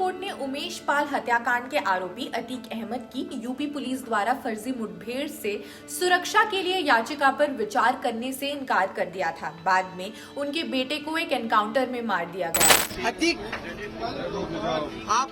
Court ने उमेश पाल हत्याकांड के आरोपी अतीक अहमद की यूपी पुलिस द्वारा फर्जी मुठभेड़ से सुरक्षा के लिए याचिका पर विचार करने से इनकार कर दिया था। बाद में उनके बेटे को एक एनकाउंटर में मार दिया गया। अतीक, आप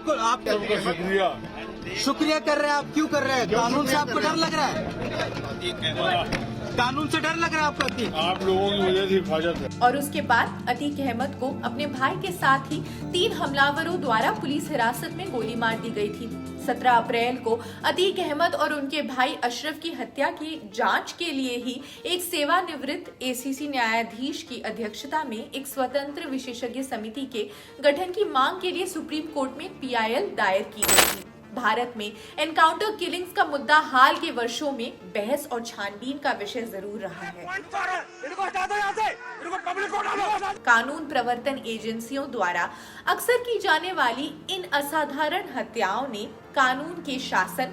शुक्रिया कर रहे हैं। आप क्यों कर रहे हैं? कानून से आपको डर लग रहा है? कानून से डर लग रहा है आपको? अतीक, आप लोगों की वजह से हिफाजत है। और उसके बाद अतीक अहमद को अपने भाई के साथ ही 3 हमलावरों द्वारा पुलिस हिरासत में गोली मार दी गई थी। 17 अप्रैल को अतीक अहमद और उनके भाई अशरफ की हत्या की जांच के लिए ही एक सेवानिवृत्त एसीसी न्यायाधीश की अध्यक्षता में एक स्वतंत्र विशेषज्ञ समिति के गठन की मांग के लिए सुप्रीम कोर्ट में पीआईएल दायर की गई थी। भारत में एनकाउंटर किलिंग्स का मुद्दा हाल के वर्षों में बहस और छानबीन का विषय जरूर रहा है। कानून प्रवर्तन एजेंसियों द्वारा अक्सर की जाने वाली इन असाधारण हत्याओं ने कानून के शासन,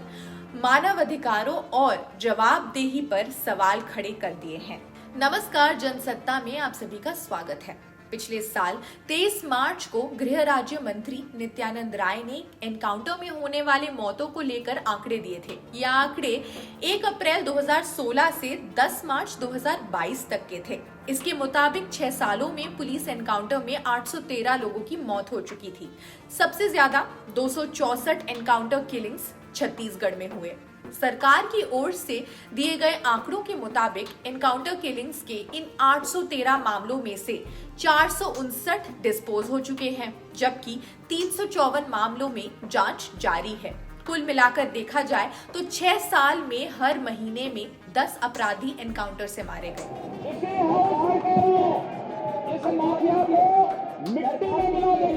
मानवाधिकारों और जवाबदेही पर सवाल खड़े कर दिए हैं। नमस्कार, जनसत्ता में आप सभी का स्वागत है। पिछले साल 23 मार्च को गृह राज्य मंत्री नित्यानंद राय ने एनकाउंटर में होने वाले मौतों को लेकर आंकड़े दिए थे। ये आंकड़े 1 अप्रैल 2016 से 10 मार्च 2022 तक के थे। इसके मुताबिक 6 सालों में पुलिस एनकाउंटर में 813 लोगों की मौत हो चुकी थी। सबसे ज्यादा 264 एनकाउंटर किलिंग्स छत्तीसगढ़ में हुए। सरकार की ओर से दिए गए आंकड़ों के मुताबिक एनकाउंटर किलिंग्स के इन 813 मामलों में से 459 डिस्पोज हो चुके हैं, जबकि 354 मामलों में जांच जारी है। कुल मिलाकर देखा जाए तो 6 साल में हर महीने में 10 अपराधी एनकाउंटर से मारे गए।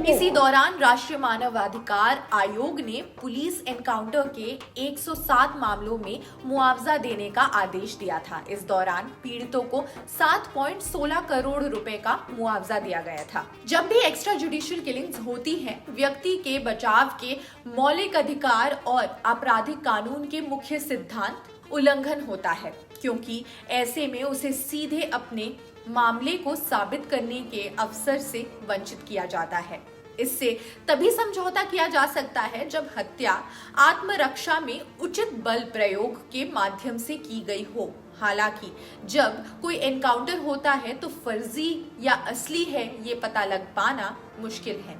इसी दौरान राष्ट्रीय मानवाधिकार आयोग ने पुलिस एनकाउंटर के 107 मामलों में मुआवजा देने का आदेश दिया था। इस दौरान पीड़ितों को 7.16 करोड़ रुपए का मुआवजा दिया गया था। जब भी एक्स्ट्रा जुडिशियल किलिंग्स होती हैं, व्यक्ति के बचाव के मौलिक अधिकार और आपराधिक कानून के मुख्य सिद्धांत उल्लंघन होता है, क्योंकि ऐसे में उसे सीधे अपने मामले को साबित करने के अवसर से वंचित किया जाता है। इससे तभी समझौता किया जा सकता है जब हत्या आत्मरक्षा में उचित बल प्रयोग के माध्यम से की गई हो। हालांकि जब कोई एनकाउंटर होता है तो फर्जी या असली है ये पता लग पाना मुश्किल है।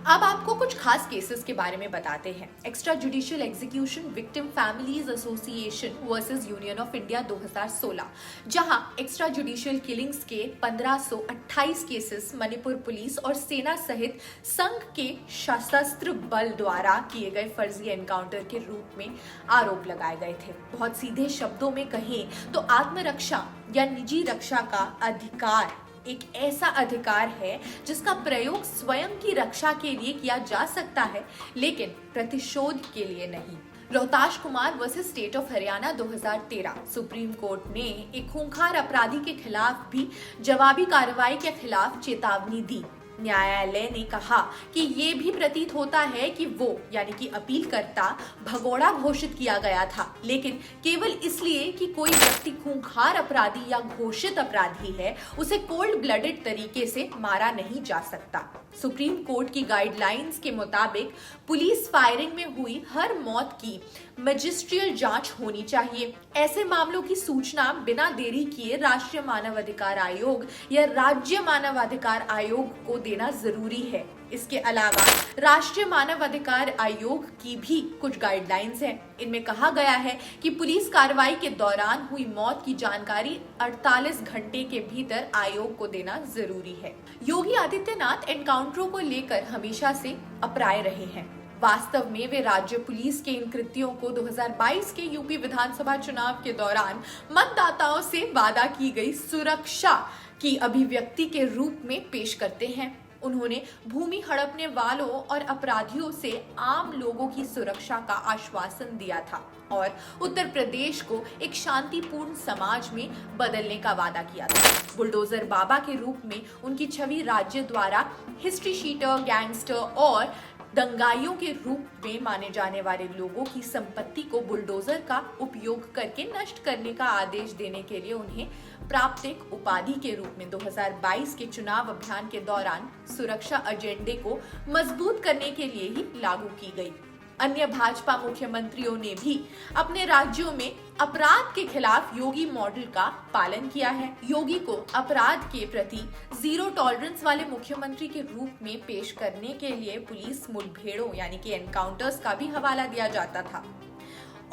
अब आपको कुछ खास केसेस के बारे में बताते हैं। Extra judicial execution victim families association versus union of India 2016, जहां एक्स्ट्रा जुडिशियल किलिंग्स के 1528 केसेस मणिपुर पुलिस और सेना सहित संघ के सशस्त्र बल द्वारा किए गए फर्जी एनकाउंटर के रूप में आरोप लगाए गए थे। बहुत सीधे शब्दों में कहें तो आत्मरक्षा या निजी रक्षा का अधिकार एक ऐसा अधिकार है जिसका प्रयोग स्वयं की रक्षा के लिए किया जा सकता है, लेकिन प्रतिशोध के लिए नहीं। Rohtash Kumar versus state of Haryana 2013, supreme court ने एक खूंखार अपराधी के खिलाफ भी जवाबी कार्रवाई के खिलाफ चेतावनी दी। न्यायालय ने कहा कि ये भी प्रतीत होता है कि वो यानी कि अपीलकर्ता भगोड़ा घोषित किया गया था, लेकिन केवल इसलिए कि कोई व्यक्ति खूंखार अपराधी या घोषित अपराधी है, उसे कोल्ड ब्लडेड तरीके से मारा नहीं जा सकता। सुप्रीम कोर्ट की गाइडलाइंस के मुताबिक पुलिस फायरिंग में हुई हर मौत की मजिस्ट्रियल जांच होनी चाहिए। ऐसे मामलों की सूचना बिना देरी किए राष्ट्रीय मानवाधिकार आयोग या राज्य मानवाधिकार आयोग को देना जरूरी है। इसके अलावा राष्ट्रीय मानवाधिकार आयोग की भी कुछ गाइडलाइंस हैं। इनमें कहा गया है कि पुलिस कार्रवाई के दौरान हुई मौत की जानकारी 48 घंटे के भीतर आयोग को देना जरूरी है। योगी आदित्यनाथ एनकाउंटरों को लेकर हमेशा से अपराय रहे हैं। वास्तव में वे राज्य पुलिस के इन कृत्यों को 2022 के यूपी विधानसभा चुनाव के दौरान मतदाताओं से वादा की गई सुरक्षा की अभिव्यक्ति के रूप में पेश करते हैं। उन्होंने भूमि हड़पने वालों और अपराधियों से आम लोगों की सुरक्षा का आश्वासन दिया था और उत्तर प्रदेश को एक शांतिपूर्ण समाज में बदलने का वादा किया था। बुलडोजर बाबा के रूप में उनकी छवि राज्य द्वारा हिस्ट्री शीटर, गैंगस्टर और दंगाइयों के रूप में माने जाने वाले लोगों की संपत्ति को बुलडोजर का उपयोग करके नष्ट करने का आदेश देने के लिए उन्हें प्राप्त एक उपाधि के रूप में 2022 के चुनाव अभियान के दौरान सुरक्षा एजेंडे को मजबूत करने के लिए ही लागू की गई। अन्य भाजपा मुख्यमंत्रियों ने भी अपने राज्यों में अपराध के खिलाफ योगी मॉडल का पालन किया है। योगी को अपराध के प्रति जीरो टॉलरेंस वाले मुख्यमंत्री के रूप में पेश करने के लिए पुलिस मुठभेड़ों यानी कि एनकाउंटर्स का भी हवाला दिया जाता था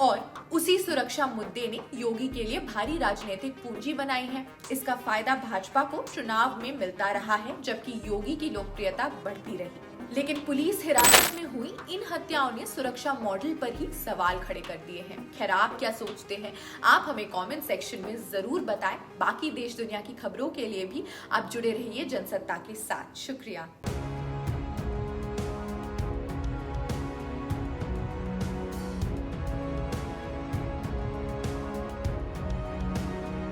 और उसी सुरक्षा मुद्दे ने योगी के लिए भारी राजनीतिक पूंजी बनाई है। इसका फायदा भाजपा को चुनाव में मिलता रहा है, जबकि योगी की लोकप्रियता बढ़ती रही। लेकिन पुलिस हिरासत में हुई इन हत्याओं ने सुरक्षा मॉडल पर ही सवाल खड़े कर दिए हैं। खैर, आप क्या सोचते हैं? आप हमें कमेंट सेक्शन में जरूर बताएं। बाकी देश दुनिया की खबरों के लिए भी आप जुड़े रहिए जनसत्ता के साथ। शुक्रिया।